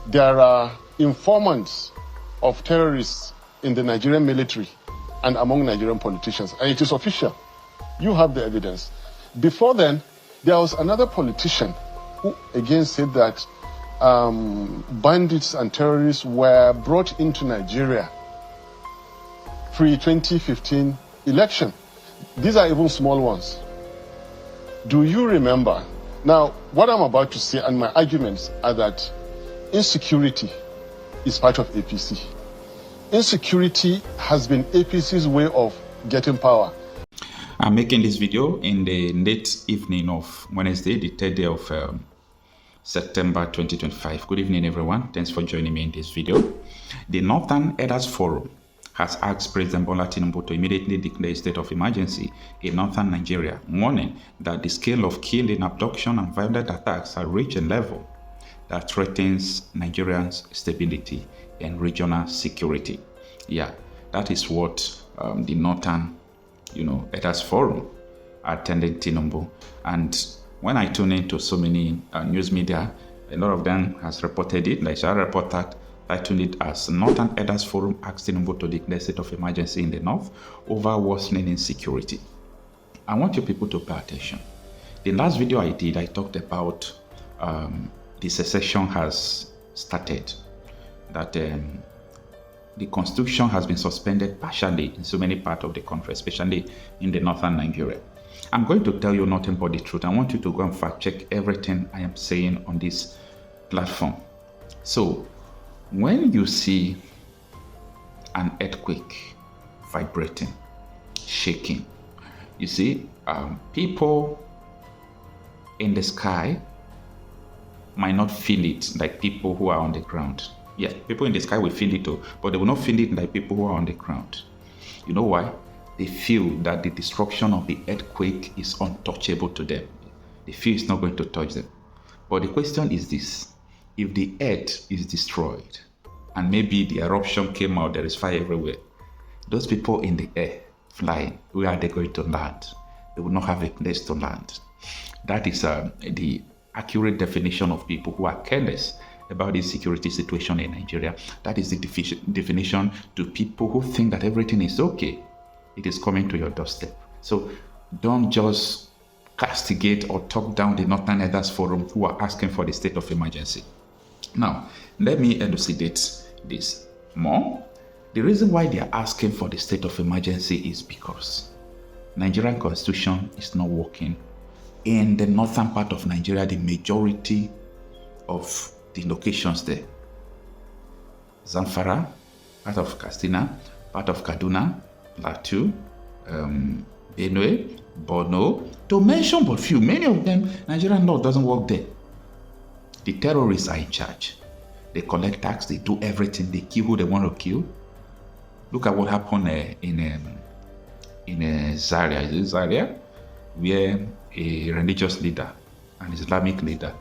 there are informants of terrorists in the Nigerian military and among Nigerian politicians, and it is official. You have the evidence. Before then, there was another politician who again said that bandits and terrorists were brought into Nigeria pre-2015 election. These are even small ones. Do you remember? Now, what I'm about to say and my arguments are that insecurity is part of APC. Insecurity has been APC's way of getting power. I'm making this video in the late evening of Wednesday, the 3rd day of September 2025. Good evening, everyone. Thanks for joining me in this video. The Northern Elders Forum has asked President Bola Tinubu to immediately declare a state of emergency in northern Nigeria, warning that the scale of killing, abduction, and violent attacks have reached a level that threatens Nigerians' stability and regional security. Yeah, that is what the Northern, Elders Forum attended Tinubu. And when I tune into so many news media, a lot of them has reported it. Like I reported, titled it as Northern Elders Forum asked Tinubu to declare state of emergency in the north over worsening insecurity. I want you people to pay attention. The last video I did, I talked about the secession has started, that the constitution has been suspended partially in so many parts of the country, especially in the northern Nigeria. I'm going to tell you nothing but the truth. I want you to go and fact check everything I am saying on this platform. So when you see an earthquake vibrating, shaking, you see people in the sky might not feel it like people who are on the ground. Yeah, people in the sky will feel it too, but they will not feel it like people who are on the ground. You know why? They feel that the destruction of the earthquake is untouchable to them. They feel it's not going to touch them. But the question is this: if the earth is destroyed and maybe the eruption came out, there is fire everywhere, those people in the air flying, where are they going to land? They will not have a place to land. That is the accurate definition of people who are careless about the security situation in Nigeria. That is the definition to people who think that everything is okay. It is coming to your doorstep. So don't just castigate or talk down the Northern Elders Forum who are asking for the state of emergency. Now, let me elucidate this more. The reason why they are asking for the state of emergency is because Nigerian constitution is not working. In the northern part of Nigeria, the majority of the locations there, Zamfara, part of Katsina, part of Kaduna, Plateau, Benue, Borno, to mention but few. Many of them, Nigerian law doesn't work there. The terrorists are in charge. They collect tax, they do everything, they kill who they want to kill. Look at what happened in Zaria. Is it Zaria? Where a religious leader, an Islamic leader,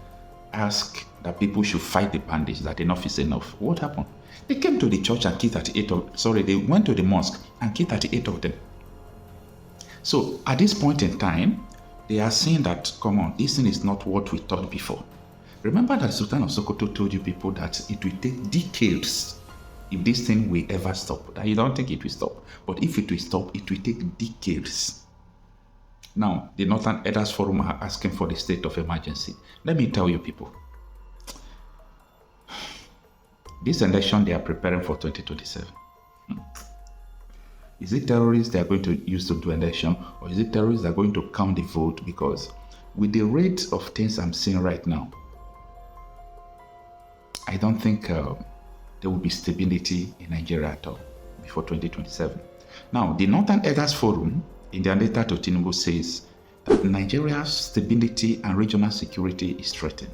asked that people should fight the bandits, that enough is enough. What happened? They came to the church and killed 38 of, they went to the mosque and killed 38 of them. So at this point in time, they are saying that, come on, this thing is not what we thought before. Remember that Sultan of Sokoto told you people that it will take decades if this thing will ever stop. That you don't think it will stop. But if it will stop, it will take decades. Now, the Northern Elders Forum are asking for the state of emergency. Let me tell you people, this election they are preparing for 2027. Is it terrorists they are going to use to do election, or is it terrorists that are going to count the vote? Because with the rate of things I'm seeing right now, I don't think there will be stability in Nigeria at all before 2027. Now, the Northern Elders Forum, in their letter to Tinubu, says that Nigeria's stability and regional security is threatened.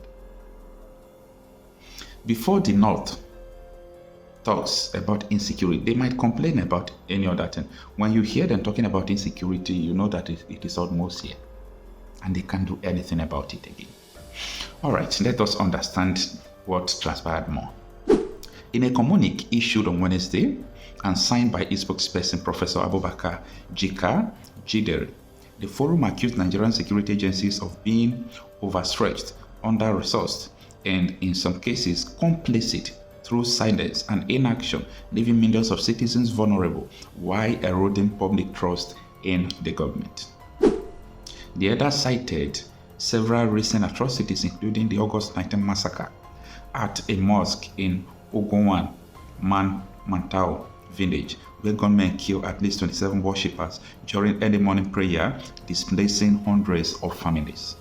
Before the North talks about insecurity, they might complain about any other thing. When you hear them talking about insecurity, you know that it is almost here, and they can't do anything about it again. All right, let us understand what transpired more. In a communique issued on Wednesday and signed by its spokesperson, Professor Abubakar Jidere, the forum accused Nigerian security agencies of being overstretched, under-resourced, and in some cases complicit through silence and inaction, leaving millions of citizens vulnerable while eroding public trust in the government. The other cited several recent atrocities, including the August 19 massacre at a mosque in Overrun, Mantau village, where gunmen killed at least 27 worshippers during early morning prayer, displacing hundreds of families.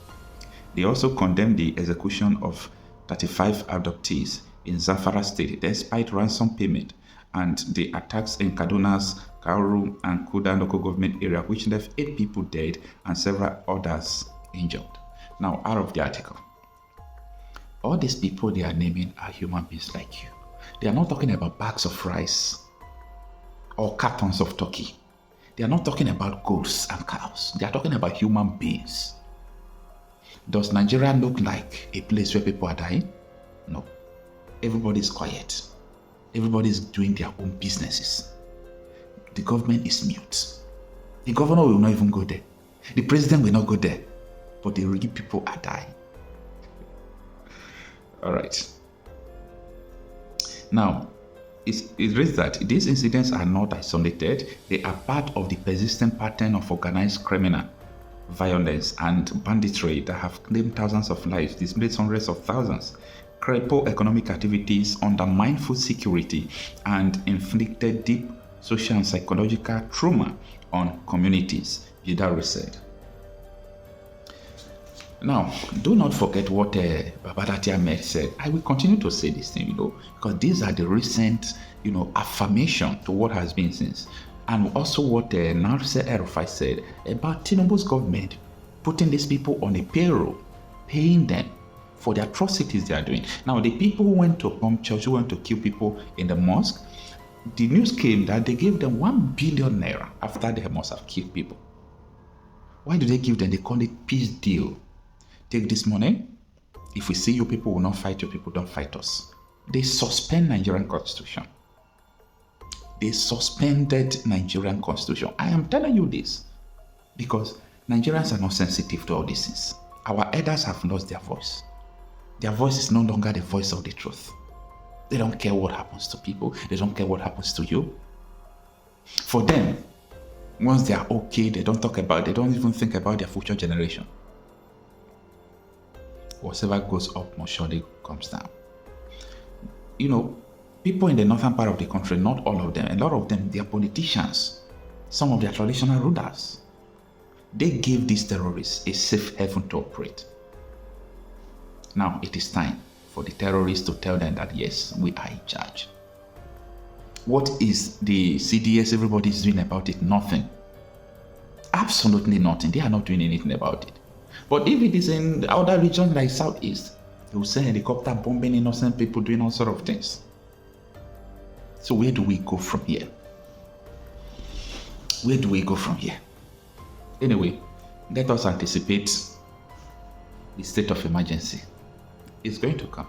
They also condemned the execution of 35 abductees in Zamfara state despite ransom payment, and the attacks in Kaduna's Kauru and Kuda local government area, which left 8 people dead and several others injured. Now, out of the article, all these people they are naming are human beings like you. They are not talking about bags of rice or cartons of turkey. They are not talking about goats and cows. They are talking about human beings. Does Nigeria look like a place where people are dying? No. Everybody is quiet. Everybody is doing their own businesses. The government is mute. The governor will not even go there. The president will not go there. But the real people are dying. All right. Now, it reads that these incidents are not isolated. They are part of the persistent pattern of organized criminal violence and banditry that have claimed thousands of lives, displaced hundreds of thousands, crippled economic activities, undermined food security, and inflicted deep social and psychological trauma on communities, Vidal said. Now, do not forget what Babadati Ahmed said. I will continue to say this thing, because these are the recent, affirmation to what has been since. And also what Narse Erufai said about Tinubu's government putting these people on a payroll, paying them for the atrocities they are doing. Now, the people who went to bomb church, who went to kill people in the mosque, the news came that they gave them 1 billion naira after they must have killed people. Why do they give them? They call it peace deal. Take this money. If we see you people will not fight you people, don't fight us. They suspend Nigerian constitution. They suspended Nigerian constitution. I am telling you this because Nigerians are not sensitive to all these things. Our elders have lost their voice. Their voice is no longer the voice of the truth. They don't care what happens to people. They don't care what happens to you. For them, once they are okay, they don't even think about their future generation. Whatever goes up must surely comes down. People in the northern part of the country, not all of them, a lot of them, they are politicians, some of their traditional rulers. They gave these terrorists a safe haven to operate. Now it is time for the terrorists to tell them that yes, we are in charge. What is the CDS everybody is doing about it? Nothing. Absolutely nothing. They are not doing anything about it. But if it is in the other regions like Southeast, they will send helicopter bombing innocent people, doing all sort of things. So where do we go from here? Where do we go from here? Anyway, let us anticipate the state of emergency. It's going to come.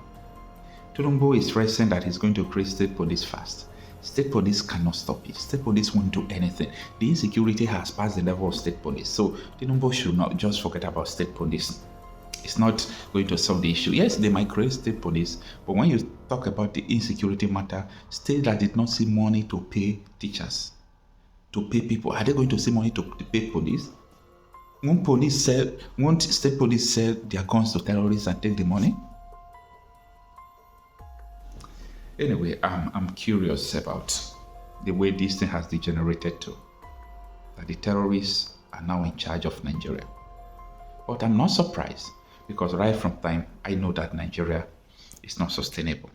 Tinubu is stressing that he's going to create state police fast. State police cannot stop it. State police won't do anything. The insecurity has passed the level of state police. So Tinubu should not just forget about state police. It's not going to solve the issue. Yes, they might create state police, but when you talk about the insecurity matter, states that did not see money to pay teachers, to pay people, are they going to see money to pay police? Won't state police sell their guns to terrorists and take the money? Anyway, I'm curious about the way this thing has degenerated to, that the terrorists are now in charge of Nigeria. But I'm not surprised, because right from time, I know that Nigeria is not sustainable.